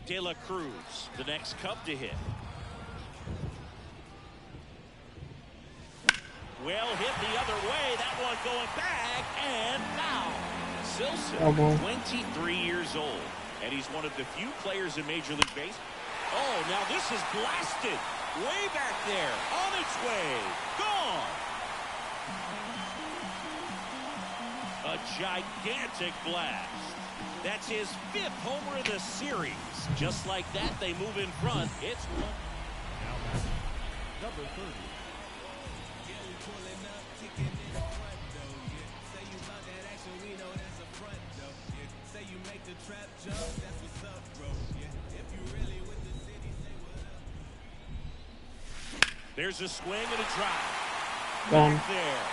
De La Cruz, the next Cub to hit. Well hit the other way. That one going back and foul. Silson, 23 years old, and he's one of the few players in Major League Baseball. Oh, now this is blasted. Way back there. On its way. Gone. A gigantic blast. That's his 5th homer of the series. Just like that, they move in front. It's number 30. There's a swing and a drive. Gone. Back there.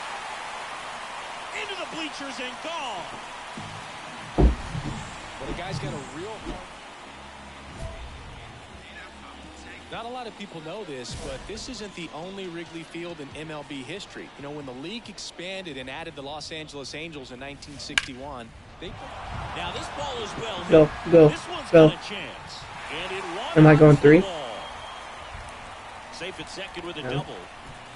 Into the bleachers and gone. Well, the guy's got a real heart. Not a lot of people know this, but this isn't the only Wrigley Field in MLB history. You know, when the league expanded and added the Los Angeles Angels in 1961, they... Now this ball is well hit. Go. This one's Go. got a chance. And it Am I going 3? Safe at second with a double.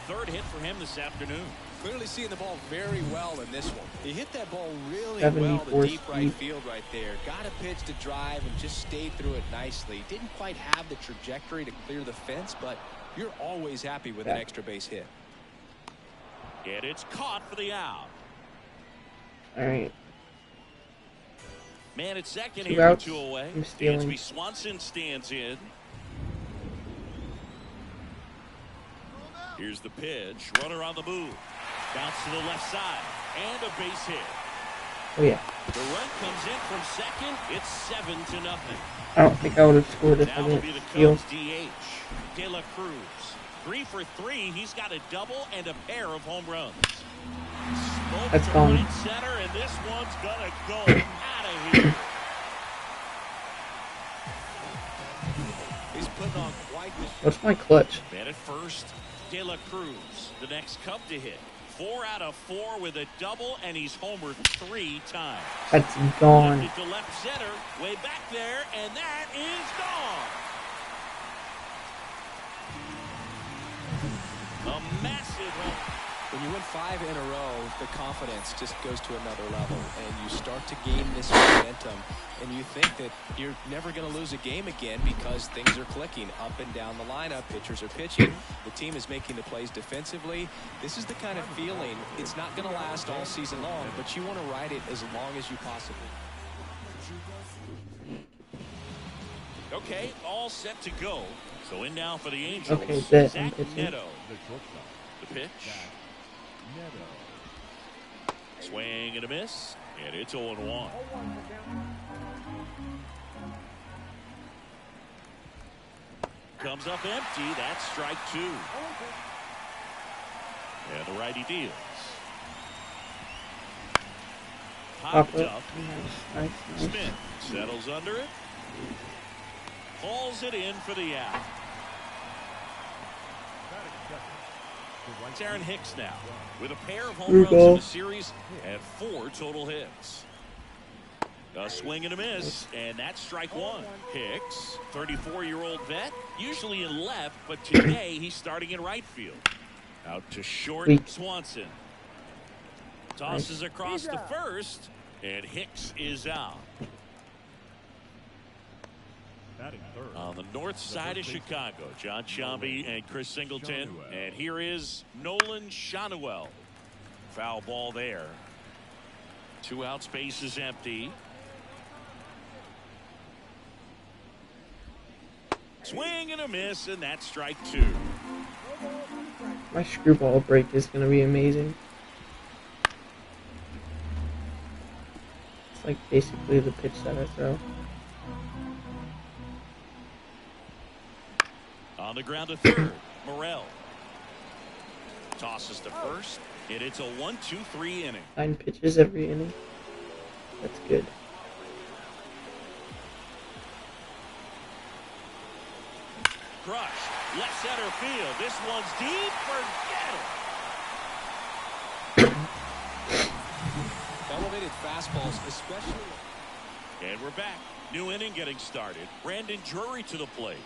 3rd hit for him this afternoon. Clearly seeing the ball very well in this one. He hit that ball really 74 well to deep right speed. field right there. Got a pitch to drive and just stayed through it nicely. Didn't quite have the trajectory to clear the fence, but you're always happy with an extra base hit. And it's caught for the out. All right. Man at second 2 here, outs. 2 away. I'm stealing. Dansby Swanson stands in. Here's the pitch. Runner on the move. Bounce to the left side. And a base hit. Oh, yeah. The run comes in from second. It's 7-0. I don't think I would have scored if I Now will be didn't the steal. Cubs DH. De La Cruz. 3 for 3. He's got a double and a pair of home runs. Smoke That's to gone. right center, and this one's gonna go out of here. He's putting on quite the... What's my clutch? Man at first, De La Cruz, the next Cub to hit. 4 out of 4 with a double, and he's homered 3 times. That's gone. Lifted to left center, way back there, and that is gone. A massive home. When you win 5 in a row, the confidence just goes to another level, and you start to gain this momentum, and you think that you're never going to lose a game again because things are clicking up and down the lineup. Pitchers are pitching. The team is making the plays defensively. This is the kind of feeling. It's not going to last all season long, but you want to ride it as long as you possibly. Okay, all set to go. So in now for the Angels. Okay, bet. I'm Zach pitching. Neto. The pitch. Swing and a miss, and it's 0-1. Comes up empty. That's strike 2. And the righty deals. Popped Pop up. up. Nice. Smith settles under it. Hauls it in for the out. It's Aaron Hicks now with a pair of home runs in the series and 4 total hits. A swing and a miss, and that's strike 1. Hicks, 34-year-old vet, usually in left, but today he's starting in right field. Out to short, Swanson. Tosses across the first, and Hicks is out. On the north side of Chicago, John Sciambi and Chris Singleton. And here is Nolan Shanuel. Foul ball there. 2 out, space is empty. Swing and a miss, and that's strike 2. My screwball break is going to be amazing. It's like basically the pitch that I throw. On the ground to third, Morel. Tosses to first, and it's a 1-2-3 inning. 9 pitches every inning. That's good. Crushed. Left center field. This one's deep. Forget it. Elevated fastballs, especially. And we're back. New inning getting started. Brandon Drury to the plate.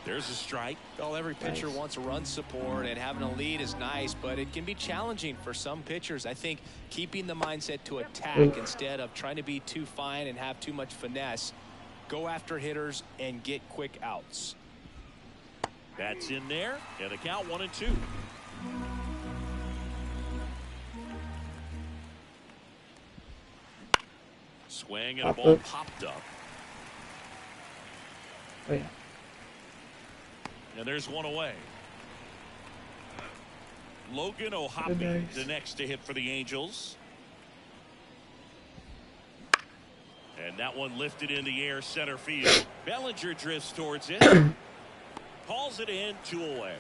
There's a strike. Well, every pitcher wants run support, and having a lead is nice, but it can be challenging for some pitchers. I think keeping the mindset to attack instead of trying to be too fine and have too much finesse. Go after hitters and get quick outs. That's in there, and the count 1-2. Swing and a ball popped up. Oh, yeah. And there's one away. Logan O'Hoppe, the next to hit for the Angels. And that one lifted in the air center field. Bellinger drifts towards it. Calls it in, 2 away.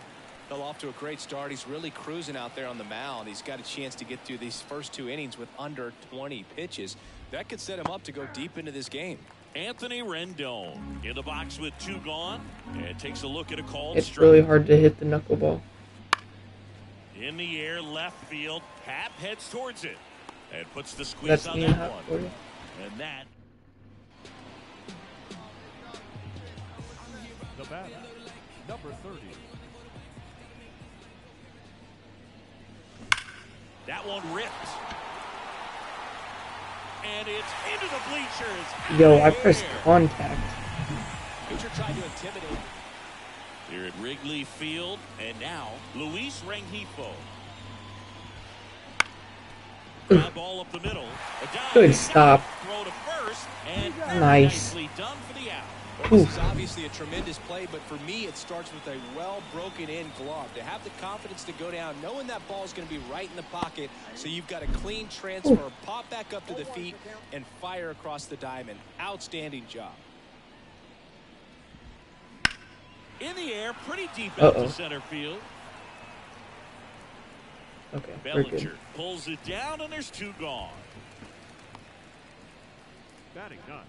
Well, off to a great start. He's really cruising out there on the mound. He's got a chance to get through these first 2 innings with under 20 pitches. That could set him up to go deep into this game. Anthony Rendon in the box with 2 gone, and takes a look at a called It's strike. really hard to hit the knuckleball. In the air, left field. Happ heads towards it and puts the squeeze That's on me that for one. you. And that. The batter, number 30. That one ripped. And it's into the bleachers. Yo, I pressed contact. Pitcher tried to intimidate. Here at Wrigley Field, and now Luis Rengifo. Ground ball up the middle. Good stop. Throw to first, and Nice. nicely done for the out. Well, this is obviously a tremendous play, but for me, it starts with a well broken in glove. To have the confidence to go down, knowing that ball is going to be right in the pocket, so you've got a clean transfer, pop back up to the feet, and fire across the diamond. Outstanding job. In the air, pretty deep out to center field. Okay, we're good. Bellinger pulls it down, and there's 2 gone. Batting 9,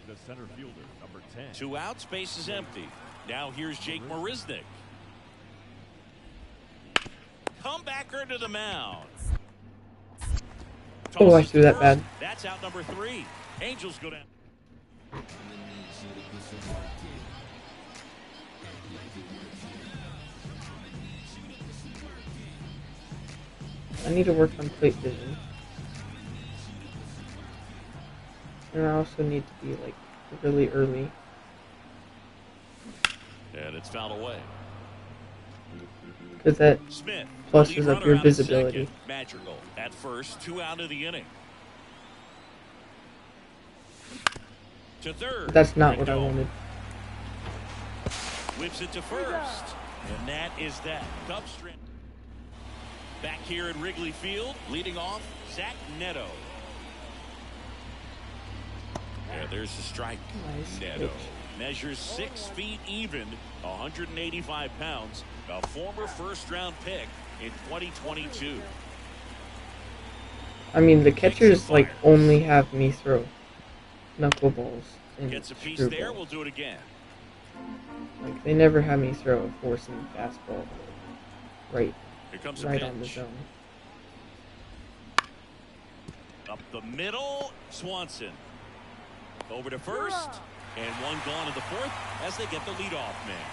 the center fielder, number 10. 2 outs, base is empty. Now here's Jake Marisnick. Comebacker to the mound. Oh, I threw that bad. That's out number 3. Angels go down. I need to work on plate vision. And I also need to be, like, really early. And it's fouled away. Because that Smith pluses up your out at visibility. second. Magical at first, 2 out of the inning. To third. That's not what I wanted. Whips it to first. And that is that. Cubs strand. Back here at Wrigley Field, leading off, Zach Neto. Yeah, there's the strike. Nice Neto pitch. measures 6 feet even, 185 pounds, a former first-round pick in 2022. I mean, the catchers, like, only have me throw knuckleballs and Gets a piece there, screwballs. we'll do it again. Like, they never have me throw a four-seam fastball right Here comes a on the pitch. zone. Up the middle, Swanson. Over to first, and 1 gone in the 4th as they get the leadoff man.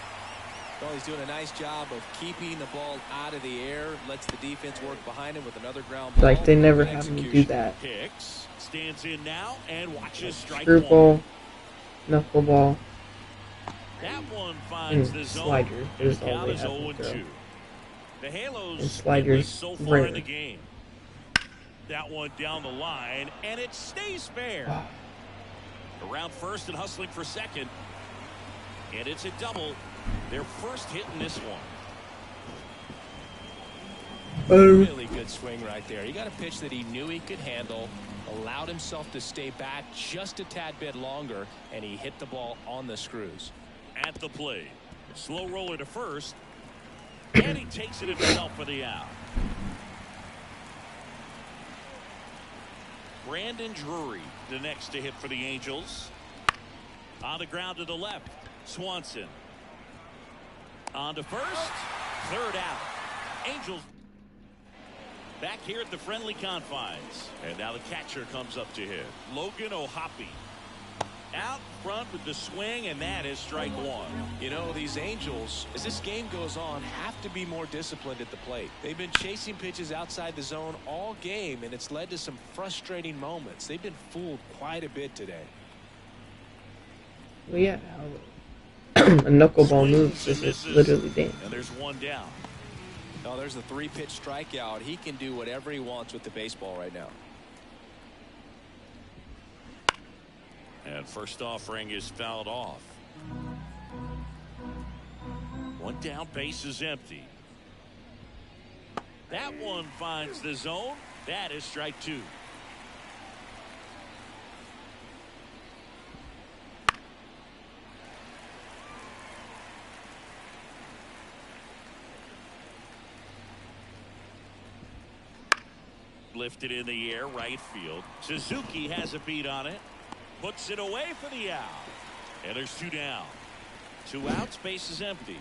Well, he's doing a nice job of keeping the ball out of the air, lets the defense work behind him with another ground ball. Like, they never have me do that. Hicks stands in now and watches strike Screwball, 1. knuckleball, That one finds and the zone. slider is The all count they is have me 0-2. throw. The Halos And sliders, so far rare. in the game. That one down the line, and it stays fair. Around first and hustling for second. And it's a double. Their first hit in this one. Really good swing right there. He got a pitch that he knew he could handle, allowed himself to stay back just a tad bit longer, and he hit the ball on the screws. At the plate. Slow roller to first. And he takes it himself for the out. Brandon Drury, the next to hit for the Angels. On the ground to the left. Swanson. On to first. 3rd out. Angels. back here at the friendly confines. And now the catcher comes up to hit. Logan O'Hoppe. Out front with the swing, and that is strike one. You know, these Angels, as this game goes on, have to be more disciplined at the plate. They've been chasing pitches outside the zone all game, and it's led to some frustrating moments. They've been fooled quite a bit today. Well, yeah, how a knuckleball moves is just literally dance. And there's one down. Oh, there's the 3-pitch strikeout. He can do whatever he wants with the baseball right now. And first offering is fouled off. One down, base is empty. That one finds the zone. That is strike two. Lifted in the air, right field. Suzuki has a beat on it. Puts it away for the out. And there's two down. 2 outs, base is empty.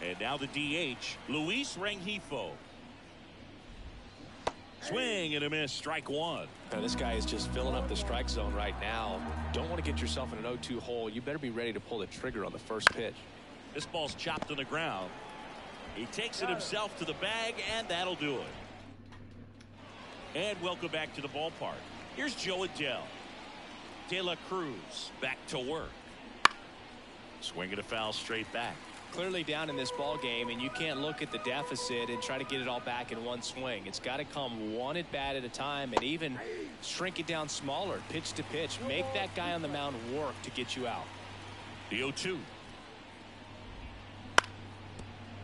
And now the DH, Luis Rengifo. Swing and a miss, strike one. Now this guy is just filling up the strike zone right now. Don't want to get yourself in an 0-2 hole. You better be ready to pull the trigger on the first pitch. This ball's chopped on the ground. He takes it himself to the bag, and that'll do it. And welcome back to the ballpark. Here's Joe Adele. De La Cruz back to work. Swinging a foul straight back. Clearly down in this ball game, and you can't look at the deficit and try to get it all back in one swing. It's got to come one at bat at a time, and even shrink it down smaller, pitch to pitch. Make that guy on the mound work to get you out. The 0-2.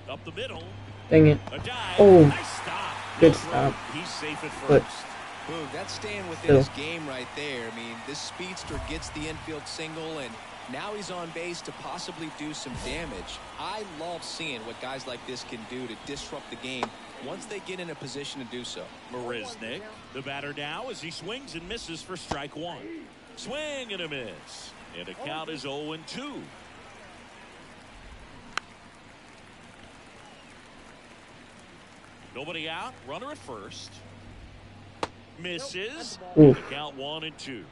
Up the middle. Dang it. A dive. Oh, nice stop. good No stop. He's safe at But first. Boom, that's staying within Still. his game right there. I mean, this speedster gets the infield single, and now he's on base to possibly do some damage. I love seeing what guys like this can do to disrupt the game once they get in a position to do so. Marisnik, the batter now as he swings and misses for strike one. Swing and a miss. And the count is 0-2. Nobody out. Runner at first. Misses. Ooh. The count 1-2.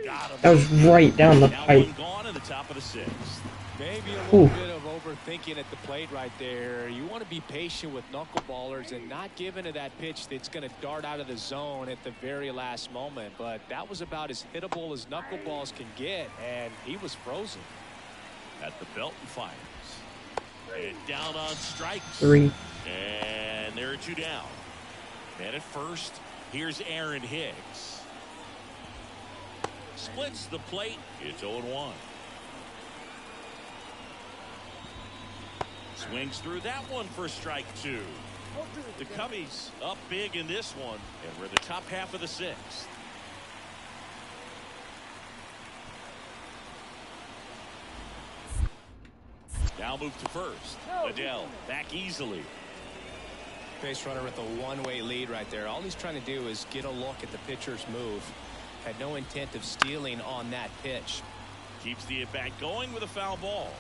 Got him. That was right down the Now pipe. one gone in the top of the sixth. Maybe a little Ooh. bit of overthinking at the plate right there. You want to be patient with knuckleballers and not give into that pitch that's going to dart out of the zone at the very last moment. But that was about as hittable as knuckleballs can get, and he was frozen. At the belt and fires. And down on strikes. 3. And there are two down. And at first, here's Aaron Hicks. Splits the plate. It's 0-1. Swings through that one for strike two. The Cubbies up big in this one, and we're in the top half of the sixth. Now move to first. Adele back easily. Base runner with a one-way lead right there. All he's trying to do is get a look at the pitcher's move. Had no intent of stealing on that pitch. Keeps the at-bat going with a foul ball.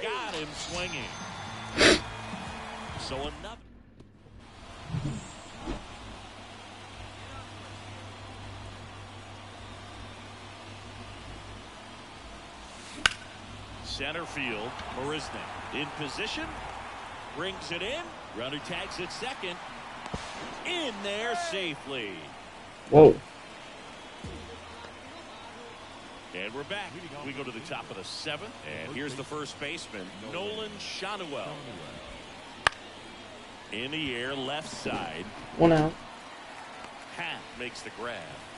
Got him swinging. So another. Center field, Marisnik in position, brings it in. Runner tags it second. In there safely. Whoa. And we're back. We go to the top of the seventh, and here's the first baseman, Nolan Shanuel. In the air, left side. 1 out. Hat makes the grab.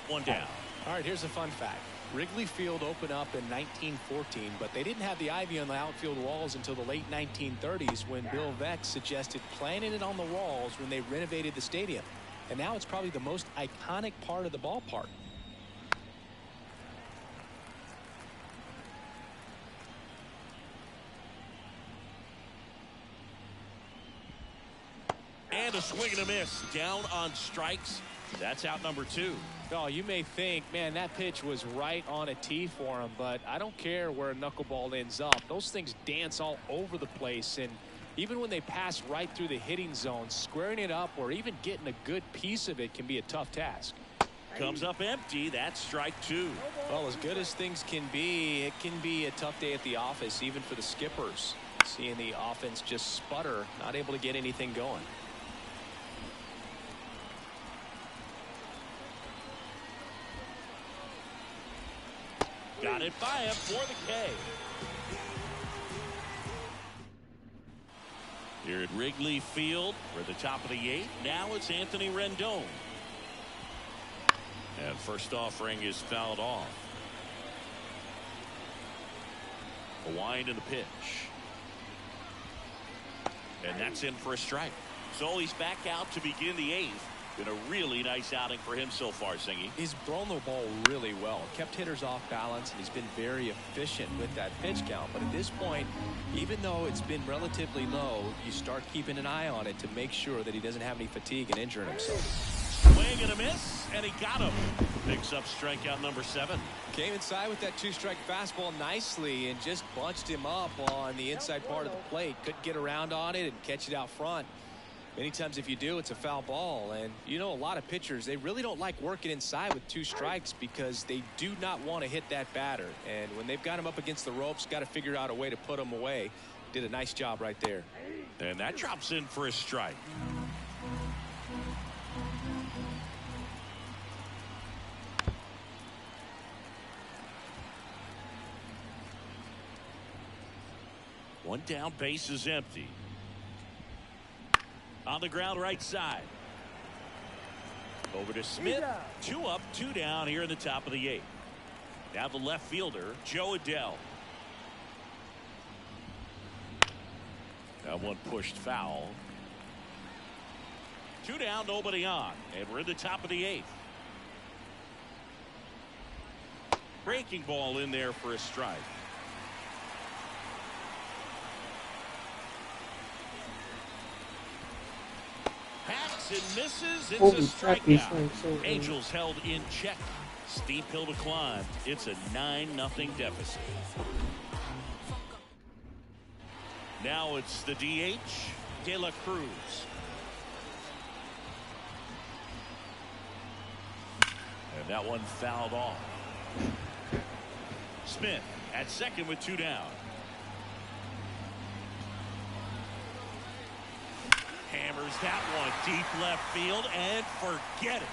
One down. All right, here's a fun fact. Wrigley Field opened up in 1914, but they didn't have the ivy on the outfield walls until the late 1930s when Bill Veeck suggested planting it on the walls when they renovated the stadium. And now it's probably the most iconic part of the ballpark. And a swing and a miss. Down on strikes. That's out number 2. Oh, you may think, man, that pitch was right on a tee for him, but I don't care where a knuckleball ends up. Those things dance all over the place, and even when they pass right through the hitting zone, squaring it up or even getting a good piece of it can be a tough task. Comes up empty. That's strike 2. Well, as good as things can be, it can be a tough day at the office, even for the skippers. Seeing the offense just sputter, not able to get anything going. Got it by him for the K. Here at Wrigley Field, we're at the top of the 8th. Now it's Anthony Rendon. And first offering is fouled off. A wind in the pitch. And that's in for a strike. So he's back out to begin the 8th. Been a really nice outing for him so far, Singy. He's thrown the ball really well. Kept hitters off balance, and he's been very efficient with that pitch count. But at this point, even though it's been relatively low, you start keeping an eye on it to make sure that he doesn't have any fatigue and injuring himself. Swing and a miss, and he got him. Picks up strikeout number 7. Came inside with that 2-strike fastball nicely and just bunched him up on the inside part of the plate. Couldn't get around on it and catch it out front. Many times if you do, it's a foul ball. And you know, a lot of pitchers, they really don't like working inside with 2 strikes because they do not want to hit that batter. And when they've got him up against the ropes, got to figure out a way to put him away. Did a nice job right there. And that drops in for a strike. One down, base is empty. On the ground, right side. Over to Smith. 2 up, 2 down here in the top of the 8th. Now the left fielder, Joe Adell. That one pushed foul. 2 down, nobody on. And we're in the top of the 8th. Breaking ball in there for a strike. Hacks and misses. It's Holy a crap, he's strikeout. going so early. Angels held in check. Steep hill to climb. It's a 9-0 deficit. Now it's the DH, De La Cruz. And that one fouled off. Smith at second with 2 down. Hammers that one deep left field and forget it.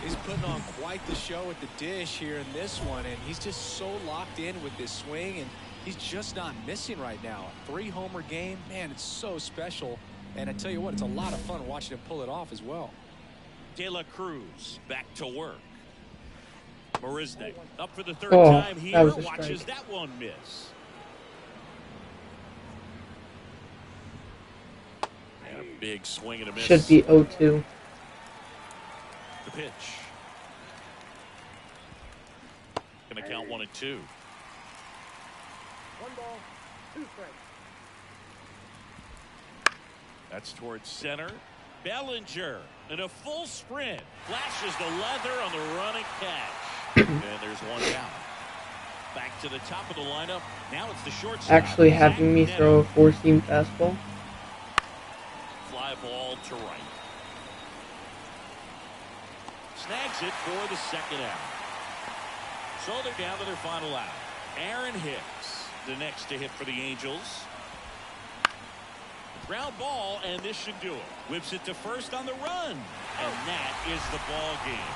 He's putting on quite the show at the dish here in this one, and he's just so locked in with this swing, and he's just not missing right now. A 3-homer game, man, it's so special. And I tell you what, it's a lot of fun watching him pull it off as well. De La Cruz back to work. Marisnik up for the 3rd time that here. was a Watches strike. that one miss. And a big swing and a miss. Should be 0-2. The pitch. Gonna count 1 and 2. 1 ball, 2 strikes. That's towards center. Bellinger in a full sprint. Flashes the leather on the running catch. And there's 1 down. Back to the top of the lineup. Now it's the shortstop. Actually having me Zach throw a Neto. 4-seam fastball. Fly ball to right. Snags it for the 2nd out. So they're down to their final out. Aaron Hicks, the next to hit for the Angels. Ground ball, and this should do it. Whips it to first on the run. And that is the ball game.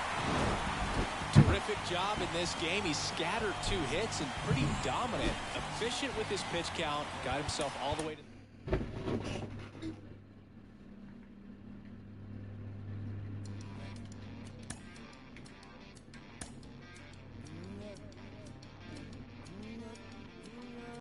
Terrific job in this game. He scattered 2 hits and pretty dominant. Efficient with his pitch count. Got himself all the way to...